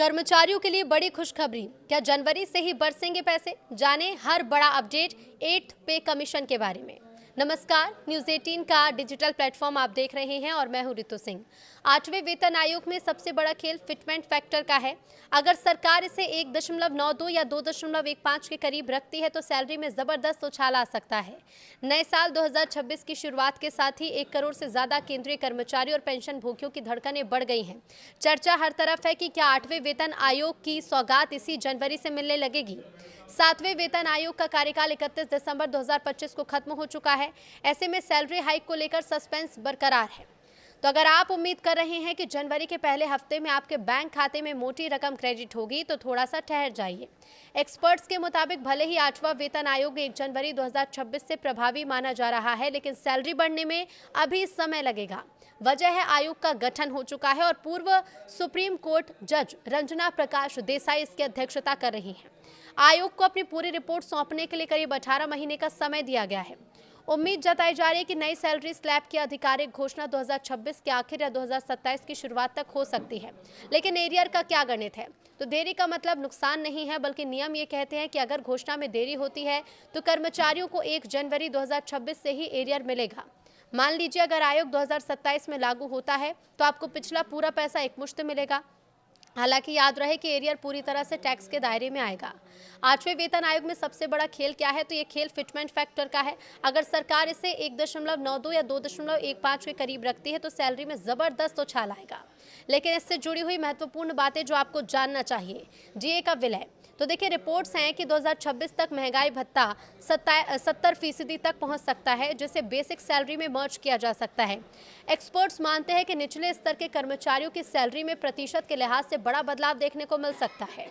कर्मचारियों के लिए बड़ी खुशखबरी। क्या जनवरी से ही बरसेंगे पैसे? जानें हर बड़ा अपडेट 8th पे कमीशन के बारे में। नमस्कार, न्यूज़ 18 का डिजिटल प्लेटफॉर्म आप देख रहे हैं और मैं हूं रितु सिंह। 8वें वेतन आयोग में सबसे बड़ा खेल फिटमेंट फैक्टर का है। अगर सरकार इसे 1.92 या 2.15 के करीब रखती है तो सैलरी में जबरदस्त उछाल आ सकता है। नए साल 2026 की शुरुआत के साथ ही 1 करोड़ से ज्यादा केंद्रीय कर्मचारी और पेंशन भोगियों की धड़कनें बढ़ गई हैं। चर्चा हर तरफ है कि क्या 8वें वेतन आयोग की सौगात इसी जनवरी से मिलने लगेगी। 7वें वेतन आयोग का कार्यकाल 31 दिसंबर 2025 को खत्म हो चुका है। ऐसे में सैलरी हाइक को लेकर सस्पेंस बरकरार है। तो अगर आप उम्मीद कर रहे हैं कि जनवरी के पहले हफ्ते में आपके बैंक खाते में मोटी रकम क्रेडिट होगी तो थोड़ा सा ठहर जाइए। एक्सपर्ट्स के मुताबिक भले ही 8वां वेतन आयोग 1 जनवरी 2026 से प्रभावी माना जा रहा है, लेकिन सैलरी बढ़ने में अभी समय लगेगा। वजह है आयोग का गठन हो चुका है और पूर्व सुप्रीम कोर्ट जज रंजना प्रकाश देसाई इसकी अध्यक्षता कर रही हैं। आयोग को अपनी पूरी रिपोर्ट सौंपने के लिए करीब 18 महीने का समय दिया गया है। उम्मीद जताई जा रही है कि नई सैलरी स्लैब की आधिकारिक घोषणा 2026 के आखिर या 2027 की शुरुआत तक हो सकती है। लेकिन एरियर का क्या गणित है? तो देरी का मतलब नुकसान नहीं है, बल्कि नियम ये कहते हैं कि अगर घोषणा में देरी होती है तो कर्मचारियों को 1 जनवरी 2026 से ही एरियर मिलेगा। मान लीजिए अगर आयोग 2027 में लागू होता है तो आपको पिछला पूरा पैसा एकमुश्त मिलेगा। हालांकि याद रहे कि एरियर पूरी तरह से टैक्स के दायरे में आएगा। 8वें वेतन आयोग में सबसे बड़ा खेल क्या है? तो ये खेल फिटमेंट फैक्टर का है। अगर सरकार इसे 1.92 या 2.15 के करीब रखती है तो सैलरी में जबरदस्त उछाल आएगा। लेकिन इससे जुड़ी हुई महत्वपूर्ण बातें जो आपको जानना चाहिए। डीए का विलय, तो देखिए रिपोर्ट्स हैं कि 2026 तक महंगाई भत्ता 70% तक पहुंच सकता है, जिसे बेसिक सैलरी में मर्ज किया जा सकता है। एक्सपर्ट्स मानते हैं कि निचले स्तर के कर्मचारियों की सैलरी में प्रतिशत के लिहाज से बड़ा बदलाव देखने को मिल सकता है।